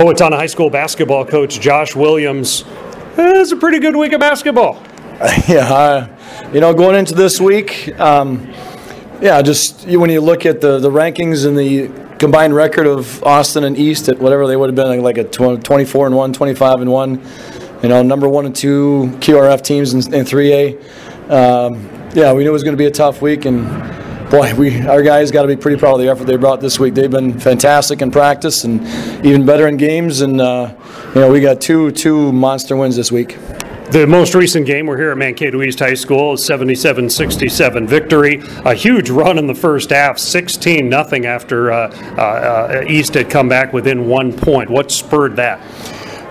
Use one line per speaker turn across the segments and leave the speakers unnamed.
Owatonna High School basketball coach Josh Williams. It's a pretty good week of basketball.
Yeah, going into this week, just when you look at the rankings and the combined record of Austin and East at whatever they would have been, like a 24-1, 25-1, number 1 and 2 QRF teams in 3A. We knew it was going to be a tough week, and boy, our guys got to be pretty proud of the effort they brought this week. They've been fantastic in practice and even better in games, and we got two monster wins this week.
The most recent game, we're here at Mankato East High School, 77-67 victory. A huge run in the first half, 16-0 after East had come back within 1 point. What spurred that?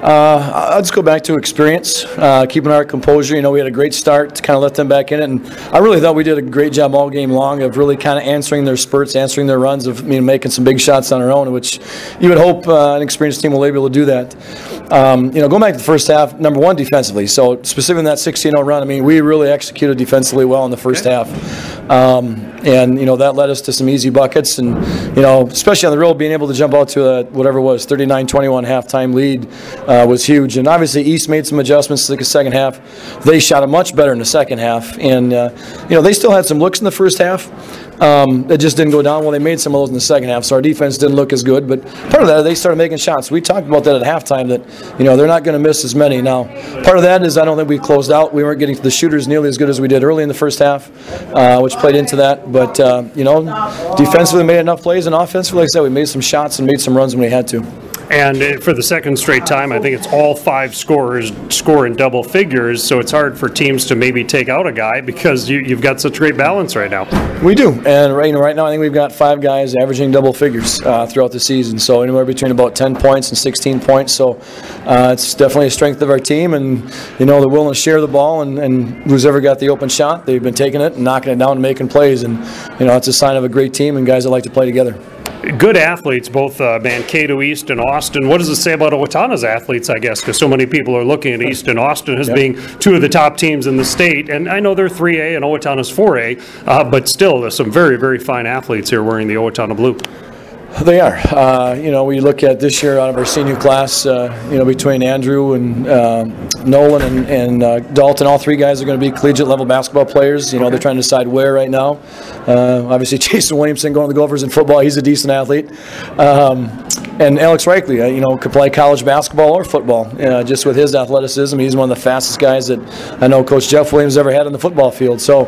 I'll just go back to experience, keeping our composure. We had a great start to kind of let them back in it, and I really thought we did a great job all game long of really kind of answering their spurts, answering their runs, of making some big shots on our own, which you would hope an experienced team will be able to do that. Going back to the first half, number one, defensively. So specifically in that 16-0 run, we really executed defensively well in the first half. That led us to some easy buckets, and especially on the road, being able to jump out to whatever it was, 39-21 halftime lead was huge. And obviously East made some adjustments to the second half. They shot it much better in the second half, and they still had some looks in the first half. It just didn't go down. Well, they made some of those in the second half, so our defense didn't look as good. But part of that, they started making shots. We talked about that at halftime, that they're not going to miss as many. Now, part of that is I don't think we closed out. We weren't getting to the shooters nearly as good as we did early in the first half, which played into that. But defensively made enough plays, and offensively, like I said, we made some shots and made some runs when we had to.
And for the second straight time, I think it's all 5 scorers score in double figures, so it's hard for teams to maybe take out a guy because you've got such great balance right now.
We do, and right now I think we've got 5 guys averaging double figures throughout the season, so anywhere between about 10 points and 16 points, so it's definitely a strength of our team, and they're willing to share the ball, and who's ever got the open shot, they've been taking it and knocking it down and making plays, and it's a sign of a great team and guys that like to play together.
Good athletes, both Mankato East and Austin. What does it say about Owatonna's athletes, I guess, because so many people are looking at East and Austin as being 2 of the top teams in the state, and I know they're 3A and Owatonna's 4A, but still there's some very, very fine athletes here wearing the Owatonna blue.
They are. We look at this year out of our senior class, between Andrew and Nolan and Dalton, all 3 guys are going to be collegiate level basketball players. They're trying to decide where right now. Obviously, Jason Williamson going to the Gophers in football, he's a decent athlete. And Alex Reichley, could play college basketball or football. Just with his athleticism, he's one of the fastest guys that I know Coach Jeff Williams ever had on the football field. So,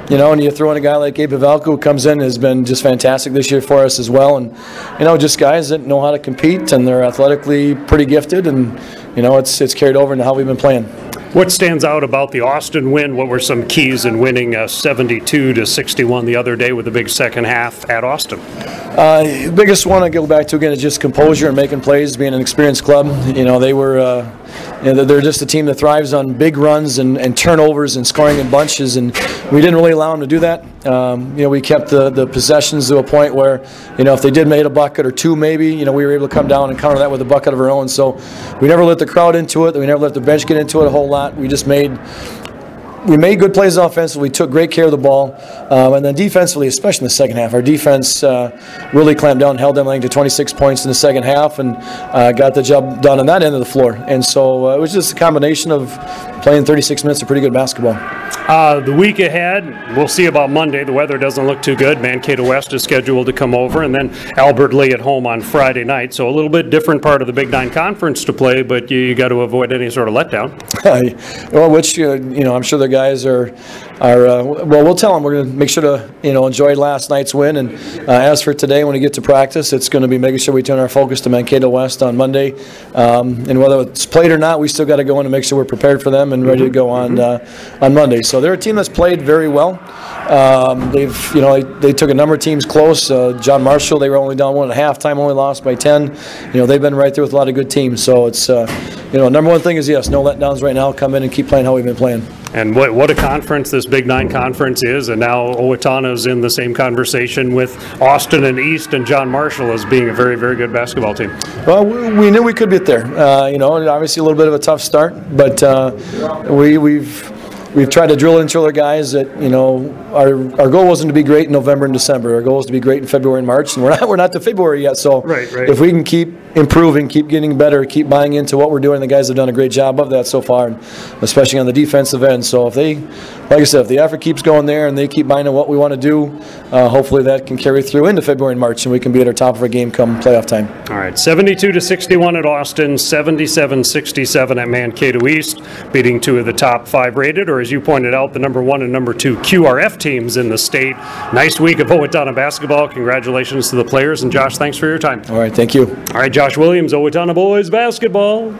and you throw in a guy like Gabe Pavelko, who comes in, has been just fantastic this year for us as well. And, just guys that know how to compete, and they're athletically pretty gifted, and, it's carried over into how we've been playing.
What stands out about the Austin win? What were some keys in winning 72-61 the other day with the big second half at Austin?
The biggest one I go back to again is just composure and making plays, being an experienced club. They were they're just a team that thrives on big runs and turnovers and scoring in bunches, and we didn't really allow them to do that. We kept the possessions to a point where, if they did make a bucket or 2 maybe, we were able to come down and counter that with a bucket of our own. So we never let the crowd into it. We never let the bench get into it a whole lot. We just made good plays offensively. We took great care of the ball, and then defensively, especially in the second half, our defense really clamped down and held them, I think, to 26 points in the second half, and got the job done on that end of the floor. And so it was just a combination of playing 36 minutes of pretty good basketball.
The week ahead, we'll see about Monday. The weather doesn't look too good. Mankato West is scheduled to come over, and then Albert Lee at home on Friday night. So a little bit different part of the Big 9 Conference to play, but you got to avoid any sort of letdown.
Which I'm sure the guys are we'll tell them we're going to make sure to enjoy last night's win, and as for today, when we get to practice, it's going to be making sure we turn our focus to Mankato West on Monday, and whether it's played or not, we still got to go in and make sure we're prepared for them and ready to go on Monday. So they're a team that's played very well. They took a number of teams close. John Marshall, they were only down 1 at halftime, only lost by 10. They've been right there with a lot of good teams. So it's number one thing is, yes, no letdowns right now. Come in and keep playing how we've been playing.
And what a conference this Big 9 conference is, and now Owatonna is in the same conversation with Austin and East and John Marshall as being a very, very good basketball team.
Well, we knew we could get there. Obviously a little bit of a tough start, but we've tried to drill into other guys that our goal wasn't to be great in November and December. Our goal was to be great in February and March, and we're not to February yet. So
right.
If we can keep improving, keep getting better, keep buying into what we're doing. The guys have done a great job of that so far, especially on the defensive end. So if they, like I said, if the effort keeps going there and they keep buying into what we want to do, hopefully that can carry through into February and March, and we can be at our top of our game come playoff time.
All right, 72-61 at Austin, 77-67 at Mankato East, beating two of the top 5 rated, or as you pointed out, the number 1 and number 2 QRF teams in the state. Nice week of Owatonna basketball. Congratulations to the players, and Josh, thanks for your time.
All right, thank you.
All right, Josh Williams, Owatonna boys basketball.